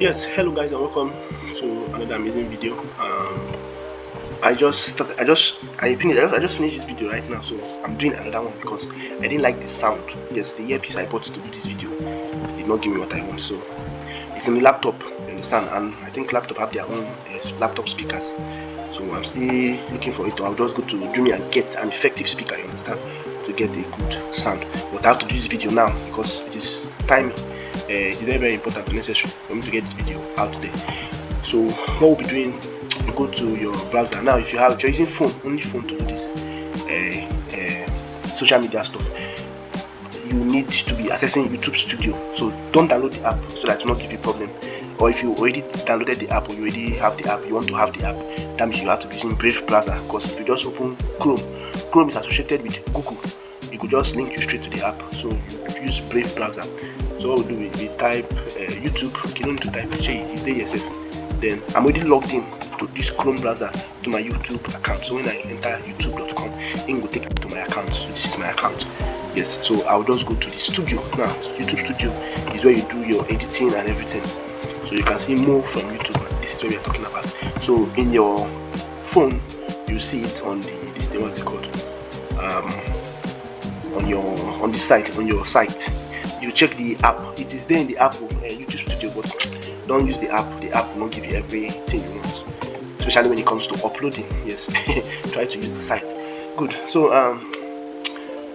Yes, hello guys and welcome to another amazing video. I just finished this video right now, so I'm doing another one because I didn't like the sound. Yes, the earpiece I bought to do this video did not give me what I want. So it's in the laptop, you understand? And I think laptop have their own laptop speakers. So I'm still looking for it. I'll just go to Jumia and get an effective speaker, you understand, to get a good sound. But I have to do this video now because it is time. It's very very important and necessary for me to get this video out there. So what we'll be doing, you go to your browser now. If you're using phone, only phone to do this social media stuff, you need to be accessing YouTube Studio. So don't download the app so that it will not give you problem. Or if you already downloaded the app or you already have the app, you want to have the app, that means you have to be using Brave browser. Because if you just open Chrome is associated with Google. It could just link you straight to the app. So you use Brave browser. So what we do is we type YouTube. You don't need to type it's there yourself. Then I'm already logged in to this Chrome browser to my YouTube account. So when I enter youtube.com, it will take me to my account. So this is my account. Yes, so I'll just go to the studio. Now YouTube Studio is where you do your editing and everything. So you can see more from YouTube. This is what we are talking about. So in your phone, you see it on this thing, what's it called? On your site. You check the app. It is there in the app YouTube Studio, but don't use the app. The app will not give you everything you want, especially when it comes to uploading. Yes, try to use the site. Good. So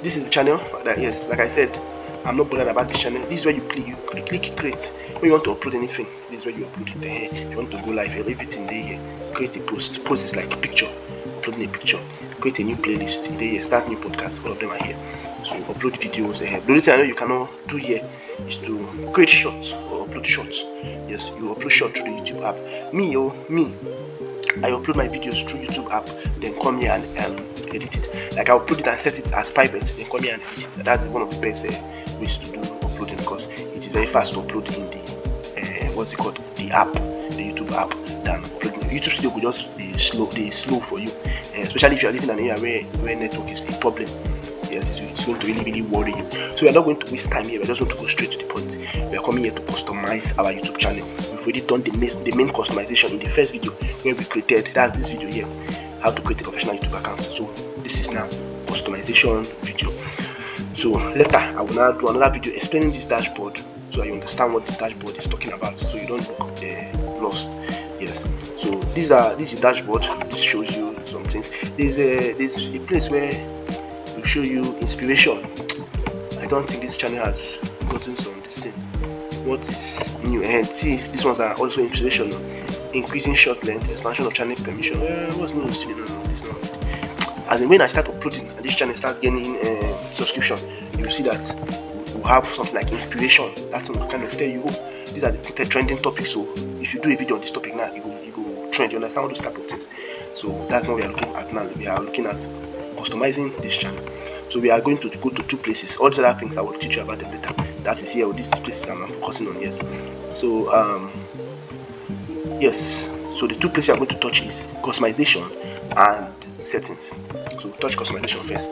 this is the channel. Yes, like I said, I'm not bothered about this channel. This is where you click create. When you want to upload anything, this is where you upload it there. If you want to go live, everything there here. Create a post. Post is like a picture. Uploading a picture. Create a new playlist. There here. Start new podcast. All of them are here. So upload videos. The only thing I know you cannot do here is to create shorts or upload shorts. Yes, you upload shorts through the YouTube app. Me. I upload my videos through YouTube app, then come here and edit it. Like I upload it and set it as private, then come here and edit it. That's one of the best ways to do uploading because it is very fast to upload in the the app, the YouTube app, than uploading. YouTube Studio could just be slow for you, especially if you are living in an area where network is a problem. Yes, it's going to really worry you. So we are not going to waste time here. We just want to go straight to the point. We are coming here to customize our YouTube channel. We've already done the main customization in the first video where we created. That's this video here, how to create a professional YouTube account. So this is now customization video. So later I will now do another video explaining this dashboard so that you understand what this dashboard is talking about, so you don't look lost. Yes. So this is your dashboard. This shows you some things. There's a place where will show you inspiration. I don't think this channel has gotten some this thing. What is new? And see, these ones are also inspiration. Increasing short length, expansion of channel permission. What's new? No, it's not. As in when I start uploading and this channel starts getting subscription, you will see that we'll have something like inspiration. That will kind of tell you, oh, these are the trending topics. So if you do a video on this topic now, you go trend. You understand all those type of things. So that's what we are looking at now. We are looking at customizing this channel. So we are going to go to two places. All the other things I will teach you about them later. That is here. These places I'm focusing on. Yes. So yes. So the two places I'm going to touch is customization and settings. So touch customization first.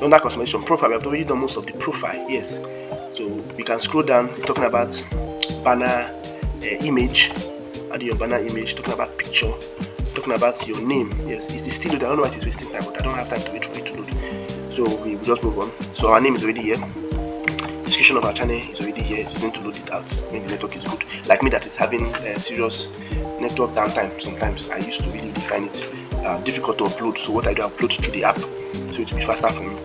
Under customization profile, we have already done most of the profile. Yes. So we can scroll down. We're talking about banner image. Add your banner image. Talking about picture. Talking about your name. Yes, it's still loaded. I don't know why it's wasting time, but I don't have time to wait for it to load. So we will just move on. So our name is already here. Description of our channel is already here. It's going to load it out when the network is good. Like me that is having serious network downtime. Sometimes I used to really find it difficult to upload. So what I do, I upload through the app, so it will be faster for me.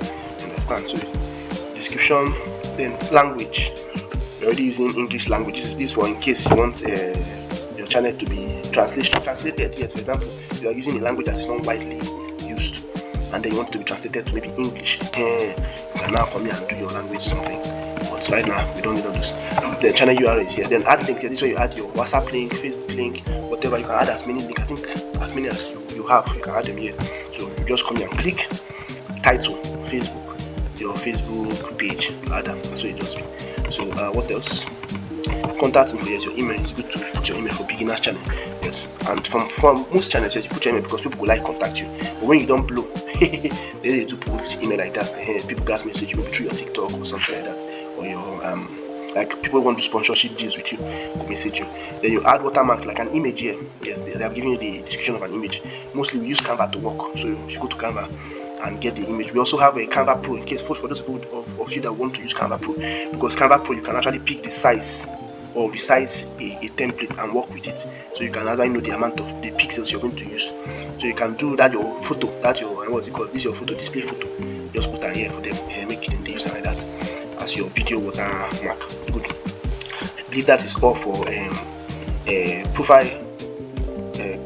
Understand? So description, then language. We're already using English language. This is for in case you want your channel to be translated. Yes, for example, you are using a language that is not widely used, and then you want to be translated to maybe English. You can now come here and do your language something. But right now we don't need all this. The channel URL is here. Then add link here. This way you add your WhatsApp link, Facebook link, whatever. You can add as many links. I think as many as you have, you can add them here. So you just come here and click title Facebook, your Facebook page. Add them. That's what it does. So what else? Contact info. Yes, your email. It's good to put your email for beginners channel. Yes, and from most channels, yes, you put your email because people will like contact you. But when you don't blow, they do put email like that. People gas message you maybe through your TikTok or something like that, or your like people want to sponsorship deals with you, will message you. Then you add watermark like an image here. Yes, they have given you the description of an image. Mostly we use Canva to work, so you should go to Canva and get the image. We also have a Canva Pro in case for those people of you that want to use Canva Pro, because Canva Pro you can actually pick the size or resize a template and work with it, so you can actually know the amount of the pixels you're going to use. So you can do that your photo, that your what's it called? This is your photo display photo. Just put that here for them, make it in the user like that as your video watermark. Good. I believe that is all for profile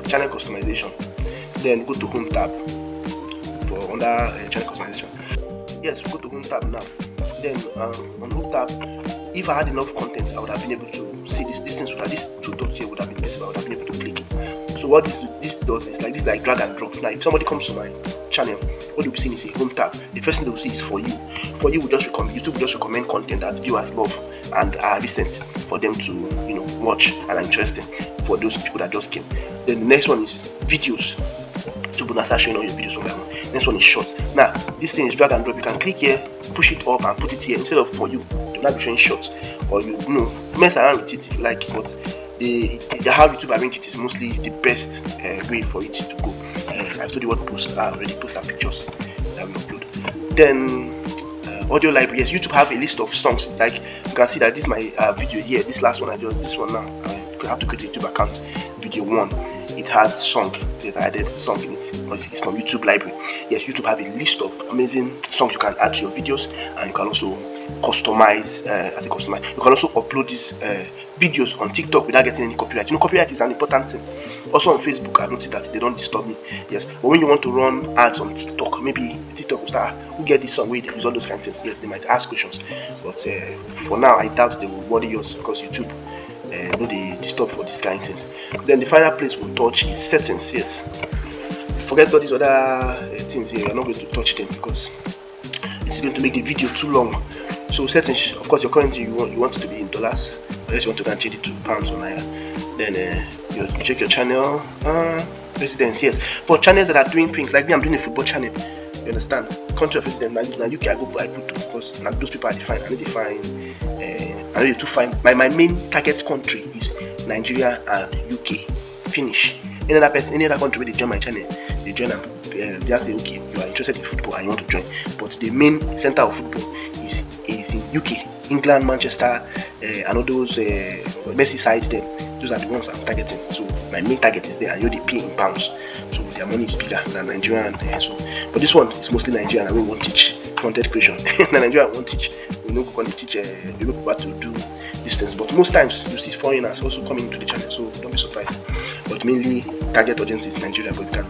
channel customization. Then go to home tab for under channel customization. Yes, we go to home tab now. Then on home tab, if I had enough content, I would have been able to see this distance. These two dots here would have been visible. I would have been able to click it. So what this does is like this, like drag and drop. Now, if somebody comes to my channel, what you'll be seeing is a home tab. The first thing they will see is for you. For you, YouTube will just recommend content that viewers love and are recent for them to watch and are interesting for those people that just came. Then the next one is videos. To start showing all your videos on that one. Next one is shorts. Now this thing is drag and drop. You can click here, push it up and put it here instead of for you. Do not be showing shorts, or mess around with it if you like. But the how YouTube arrange it is mostly the best way for it to go. I've told you what posts are already. Posts are pictures that we upload. Then audio library. Yes, YouTube have a list of songs. Like you can see that this is my video here. This last one this one now. I have to create a YouTube account. Video 1. It has song. Yes, I added song in it. It's from YouTube library. Yes, YouTube have a list of amazing songs you can add to your videos, and you can also customize. You can also upload these videos on TikTok without getting any copyright. Copyright is an important thing. Also on Facebook, I've noticed that they don't disturb me. Yes, but when you want to run ads on TikTok, maybe TikTok will start, who get this song, where they use all those kinds of things. Yes, they might ask questions, but for now, I doubt they will bother yours because YouTube no they disturb for these kind of things. Then the final place we'll touch is settings. Yes, forget all these other things here. We're not going to touch them because it's going to make the video too long. So settings, of course, your currency you want it to be in dollars, unless you want to go and change it to pounds or naira. Then you check your channel residence. Yes, for channels that are doing things like me, I'm doing a football channel. You understand? Country of residence. Now UK I put because now those people are defined. I need to find. I need to find my main target country is Nigeria and UK. Finish. Any other person, any other country where they join my channel, they join and they just say, okay, you are interested in football and you want to join. But the main center of football is in UK, England, Manchester, and all those Merseyside. Those are the ones I'm targeting. So my main target is there, and they pay in pounds. So their money is bigger than Nigeria and so. But this one is mostly Nigerian, and we won't teach content creation. Nigeria won't teach. We know going to teach people what to do these things. But most times you see foreigners also coming into the channel, so don't be surprised. But mainly target audience is Nigeria, but you can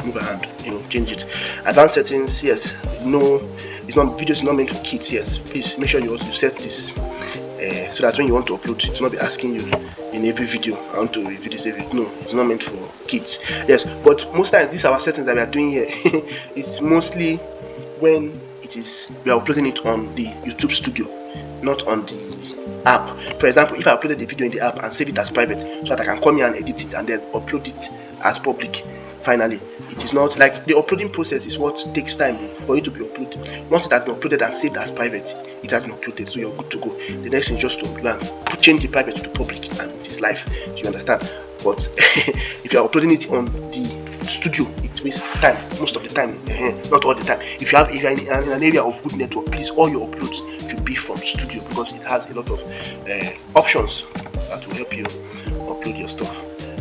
move around, change it. Advanced settings, yes. No, it's not videos is not meant for kids. Yes, please make sure you also set this so that when you want to upload, it's not be asking you in every video, I want to review this every. No, it's not meant for kids. Yes, but most times these are our settings that we are doing here. It's mostly when we are uploading it on the YouTube Studio, not on the app. For example, if I uploaded the video in the app and save it as private, so that I can come here and edit it and then upload it as public. Finally, it is not like the uploading process is what takes time for it to be uploaded. Once it has been uploaded and saved as private, it has been uploaded, so you're good to go. The next thing is just to change the private to public, and it is live. So you understand? But if you are uploading it on the studio, it wastes time most of the time. Not all the time. If you are in an area of good network, please all your uploads should be from studio, because it has a lot of options that will help you upload your stuff.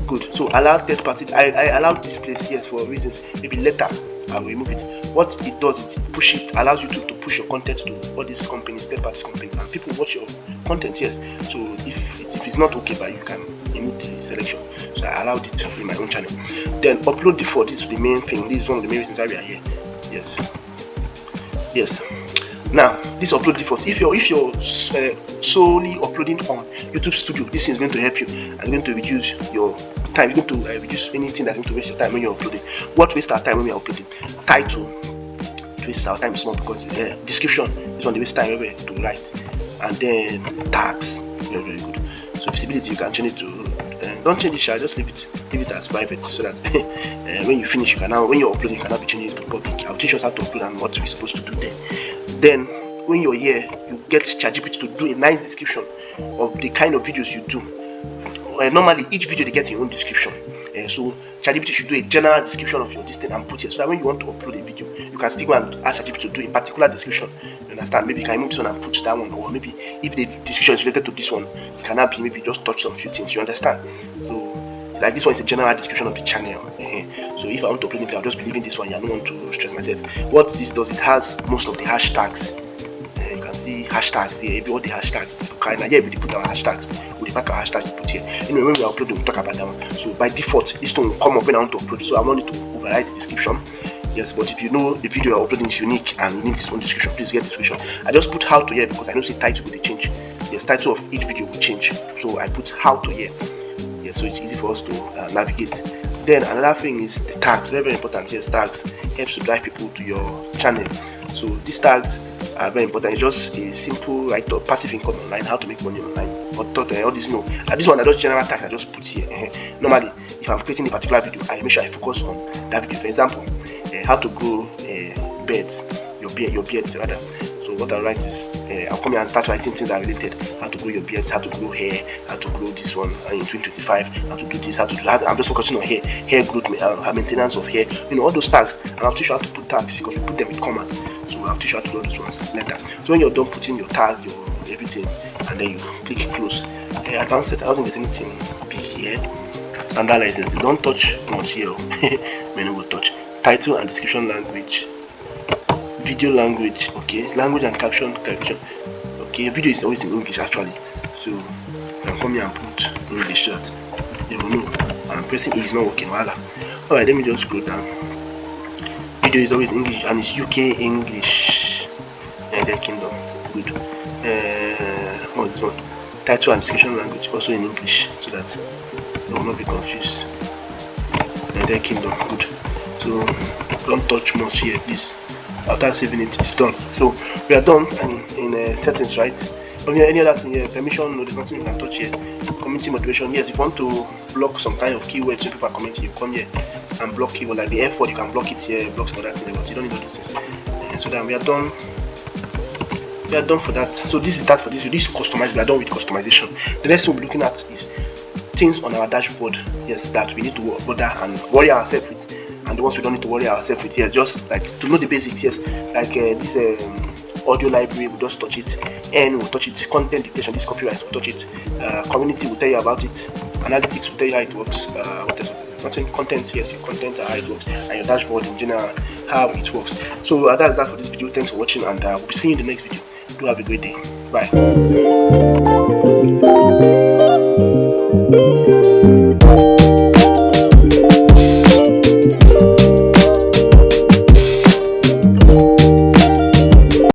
Good. So allow third party. I allowed this place, yes, for reasons. Maybe later I will remove it. What it does, it allows you to push your content to all these companies, third party companies, and people watch your content. Yes. So if it's not okay, but you can remove the selection. So I allowed it in my own channel. Then upload default. This is the main thing. This is one of the main reasons why we are here. Yes. Yes. Now, this upload default. If you're solely uploading on YouTube Studio, this is going to help you and going to reduce your time. You're going to reduce anything that's going to waste your time when you're uploading. What wastes our time when we are uploading? Title. It wastes our time small because description is on the waste time to write, and then tags. Very, very good. So visibility, you can change it to. Don't change it, just leave it as private, so that when you finish, when you're uploading, you cannot be changing it to public. I'll teach us how to upload and what we're supposed to do there. Then when you're here, you get ChatGPT to do a nice description of the kind of videos you do. Normally, each video they get your own description. So ChatGPT should do a general description of your listing and put it, so that when you want to upload a video, you can still go and ask ChatGPT to do a particular description. You understand? Maybe you can remove this one and put that one, or maybe if the description is related to this one, it cannot be maybe just touch some few things. You understand? So like this one is a general description of the channel. So if I want to upload it, I'll just be leaving this one. I don't want to stress myself. What this does, it has most of the hashtags. You can see hashtags here. All the hashtags. Okay, we put our hashtags. We pack our hashtags put here. Anyway, when we upload, we'll talk about that one. So by default, this one will come up when I want to upload it. So I want it to override the description. Yes, but if you know the video you're uploading is unique and it needs its own description, please get the description. I just put how to here because I know the title will change. Yes, title of each video will change. So I put how to here. Yes, so it's easy for us to navigate. Then another thing is the tags. Very, very important. Yes, tags helps to drive people to your channel. So these tags are very important. It's just a simple write-up, passive income online, how to make money online. Or all this no. This one I just general tags I just put here. Normally, if I'm creating a particular video, I make sure I focus on that video. For example, how to grow beards, your beards rather. So what I write is I'll come here and start writing things that are related. How to grow your beards, how to grow hair, how to grow this one in 2025, how to do this, how to do that. I'm just focusing on hair growth, maintenance of hair, all those tags. And I'll teach you how to put tags because we put them with commas. So I'll teach you how to do all those ones later. So when you're done putting your tag, your everything, and then you click close. Advanced set, I don't think there's anything big here. Standard license, don't touch much here. Menu will touch. Title and description language. Video language, okay, language and caption. Okay, video is always in English actually, so you can come here and put English that you will know. I'm pressing E is not working. Voila. Alright, let me just scroll down. Video is always English and it's UK English. United Kingdom. Good. What is this one? Title and description language also in English, so that you will not be confused. United Kingdom. Good. So don't touch much here, please. After saving it, it's done. So we are done in settings, right? Any other thing here? Permission, no, there's nothing you can touch here. Community motivation, yes. If you want to block some kind of keywords, when people are commenting, you come here and block keyword like the F4. You can block it here, block some other things, but you don't need all those things. So then we are done. We are done for that. So this is that for this video. This is customized. We are done with customization. The next thing we'll be looking at is things on our dashboard. Yes, that we need to bother and worry ourselves with. And the ones we don't need to worry ourselves with here, just like to know the basics. Yes, like this audio library, we'll just touch it, and we'll touch it. Content dictation, this copyright, we'll touch it. Community will tell you about it. Analytics will tell you how it works. What else? Content, yes, your content, how it works, and your dashboard in general, how it works. So that's that for this video. Thanks for watching, and we'll be seeing you in the next video. Do have a great day. Bye.